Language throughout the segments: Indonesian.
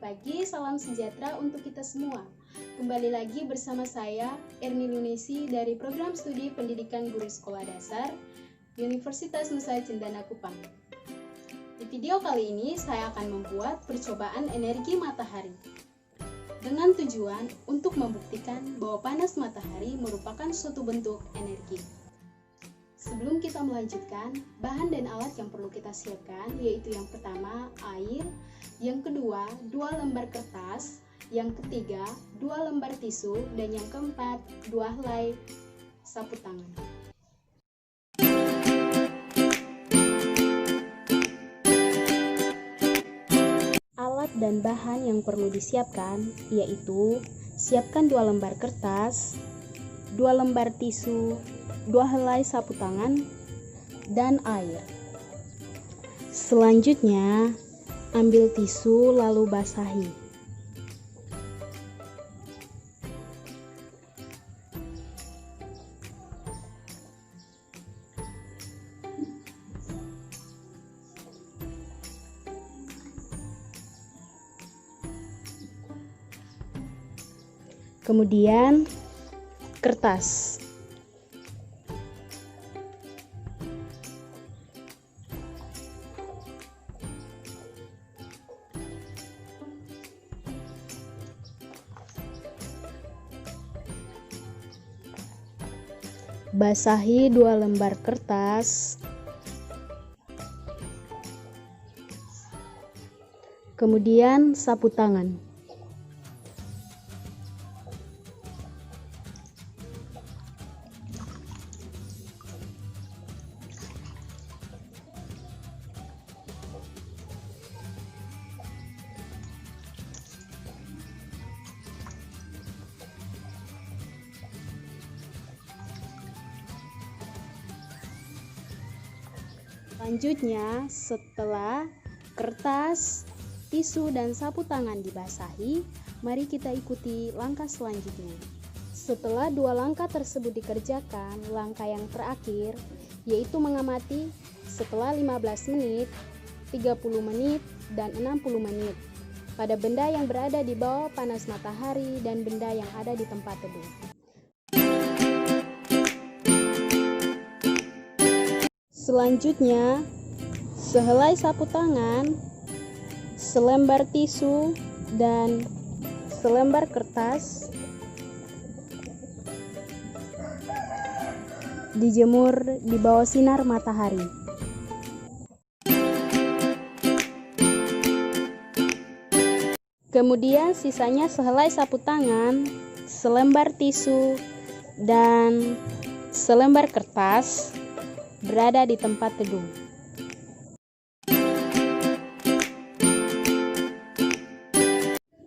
pagi, salam sejahtera untuk kita semua. Kembali lagi bersama saya, Erni Lunesi dari Program Studi Pendidikan Guru Sekolah Dasar, Universitas Nusa Cendana Kupang. Di video kali ini, saya akan membuat percobaan energi matahari. Dengan tujuan untuk membuktikan bahwa panas matahari merupakan suatu bentuk energi. Sebelum kita melanjutkan, bahan dan alat yang perlu kita siapkan yaitu yang pertama, air, yang kedua, 2 lembar kertas, yang ketiga, 2 lembar tisu, dan yang keempat, 2 helai sapu tangan. Alat dan bahan yang perlu disiapkan yaitu siapkan 2 lembar kertas, 2 lembar tisu, 2 helai sapu tangan, dan air. Selanjutnya, ambil tisu lalu basahi. Kemudian, kertas. Basahi 2 lembar kertas, kemudian sapu tangan. Selanjutnya, setelah kertas, tisu, dan sapu tangan dibasahi, mari kita ikuti langkah selanjutnya. Setelah 2 langkah tersebut dikerjakan, langkah yang terakhir yaitu mengamati setelah 15 menit, 30 menit, dan 60 menit pada benda yang berada di bawah panas matahari dan benda yang ada di tempat teduh. Selanjutnya, sehelai sapu tangan, selembar tisu, dan selembar kertas dijemur di bawah sinar matahari. Kemudian sisanya sehelai sapu tangan, selembar tisu, dan selembar kertas berada di tempat teduh.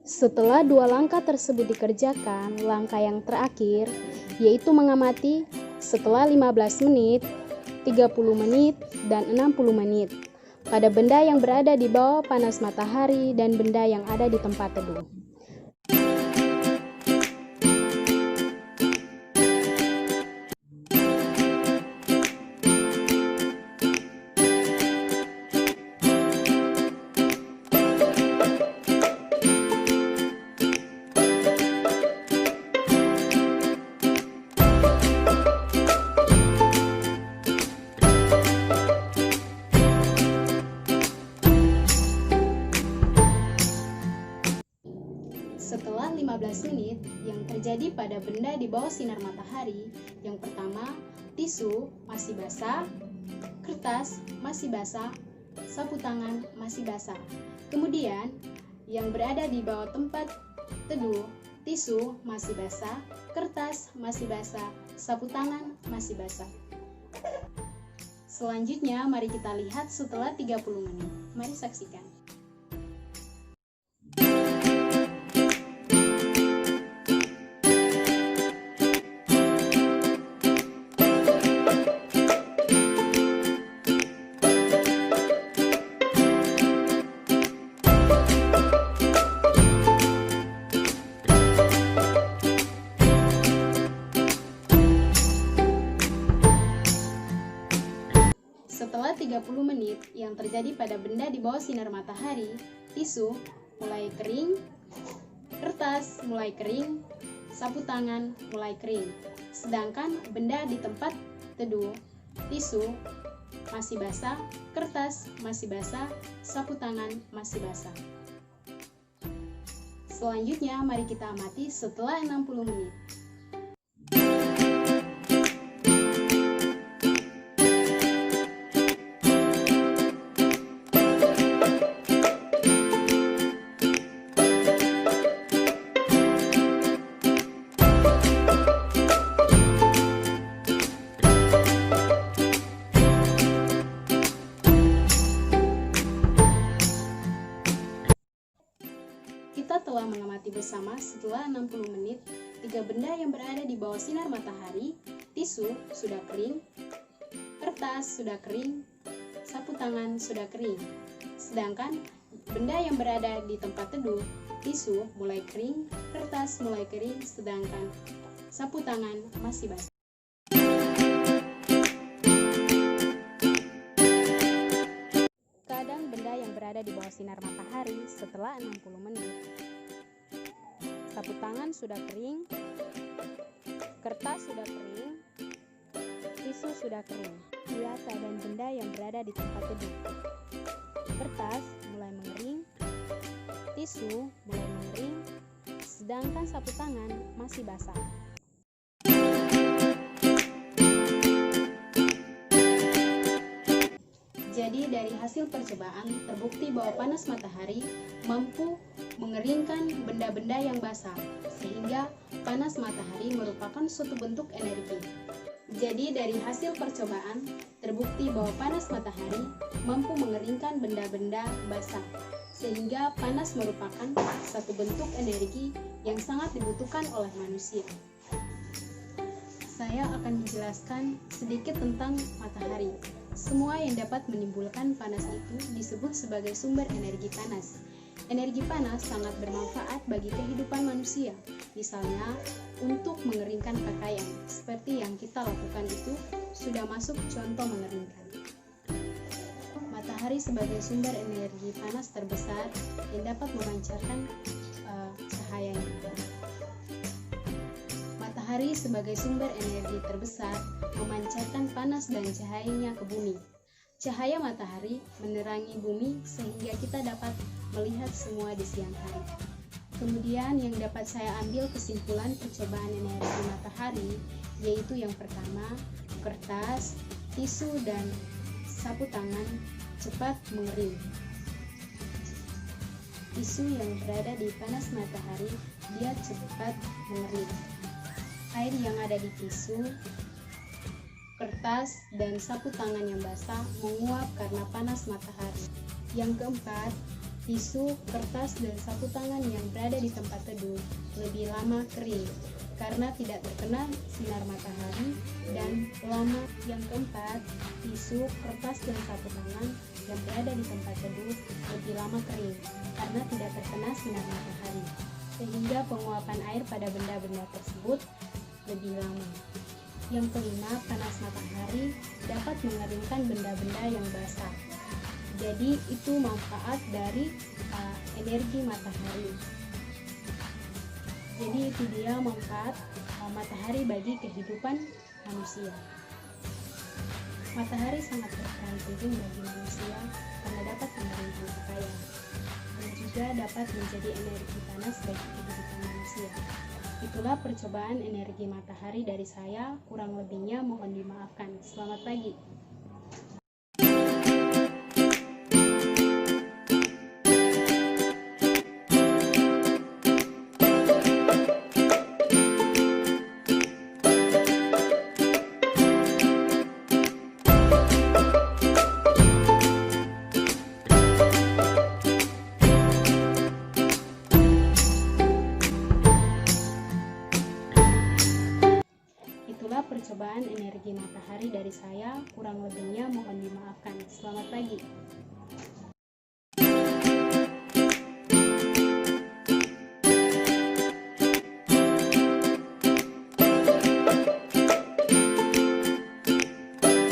Setelah 2 langkah tersebut dikerjakan, langkah yang terakhir yaitu mengamati setelah 15 menit, 30 menit, dan 60 menit pada benda yang berada di bawah panas matahari dan benda yang ada di tempat teduh. Setelah 15 menit yang terjadi pada benda di bawah sinar matahari, yang pertama, tisu masih basah, kertas masih basah, sapu tangan masih basah. Kemudian, yang berada di bawah tempat teduh, tisu masih basah, kertas masih basah, sapu tangan masih basah. Selanjutnya, mari kita lihat setelah 30 menit. Mari saksikan. Setelah 30 menit yang terjadi pada benda di bawah sinar matahari, tisu mulai kering, kertas mulai kering, sapu tangan mulai kering. Sedangkan benda di tempat teduh, tisu masih basah, kertas masih basah, sapu tangan masih basah. Selanjutnya mari kita amati setelah 60 menit. Kita telah mengamati bersama setelah 60 menit, 3 benda yang berada di bawah sinar matahari, tisu sudah kering, kertas sudah kering, sapu tangan sudah kering. Sedangkan benda yang berada di tempat teduh, tisu mulai kering, kertas mulai kering, sedangkan sapu tangan masih basah. Kadang benda yang berada di bawah sinar matahari setelah 60 menit. Sapu tangan sudah kering, kertas sudah kering, tisu sudah kering. Lihat keadaan benda yang berada di tempat teduh. Kertas mulai mengering, tisu mulai mengering, sedangkan sapu tangan masih basah. Jadi dari hasil percobaan terbukti bahwa panas matahari mampu mengeringkan benda-benda yang basah, sehingga panas matahari merupakan suatu bentuk energi. Jadi dari hasil percobaan terbukti bahwa panas matahari mampu mengeringkan benda-benda basah, sehingga panas merupakan satu bentuk energi yang sangat dibutuhkan oleh manusia. Saya akan menjelaskan sedikit tentang matahari. Semua yang dapat menimbulkan panas itu disebut sebagai sumber energi panas. Energi panas sangat bermanfaat bagi kehidupan manusia, misalnya untuk mengeringkan pakaian. Seperti yang kita lakukan itu sudah masuk contoh mengeringkan. Matahari sebagai sumber energi panas terbesar yang dapat memancarkan cahayanya. Matahari sebagai sumber energi terbesar memancarkan panas dan cahayanya ke bumi. Cahaya matahari menerangi bumi sehingga kita dapat melihat semua di siang hari. Kemudian yang dapat saya ambil kesimpulan percobaan energi matahari yaitu yang pertama, kertas, tisu, dan sapu tangan cepat mengering. Tisu yang berada di panas matahari dia cepat mengering. Air yang ada di tisu, kertas, dan sapu tangan yang basah menguap karena panas matahari. Yang keempat, tisu, kertas, dan sapu tangan yang berada di tempat teduh lebih lama kering karena tidak terkena sinar matahari dan lama. Yang keempat, tisu, kertas, dan sapu tangan yang berada di tempat teduh lebih lama kering karena tidak terkena sinar matahari, sehingga penguapan air pada benda-benda tersebut lebih lama. Yang kelima, panas matahari dapat mengeringkan benda-benda yang basah. Jadi itu manfaat dari energi matahari. Jadi itu dia manfaat matahari bagi kehidupan manusia. Matahari sangat berperan penting bagi manusia karena dapat mengeringkan pakaian dan juga dapat menjadi energi panas bagi kehidupan manusia. Itulah percobaan energi matahari dari saya, kurang lebihnya mohon dimaafkan. Selamat pagi. Itulah percobaan energi matahari dari saya, kurang lebihnya mohon dimaafkan. Selamat pagi.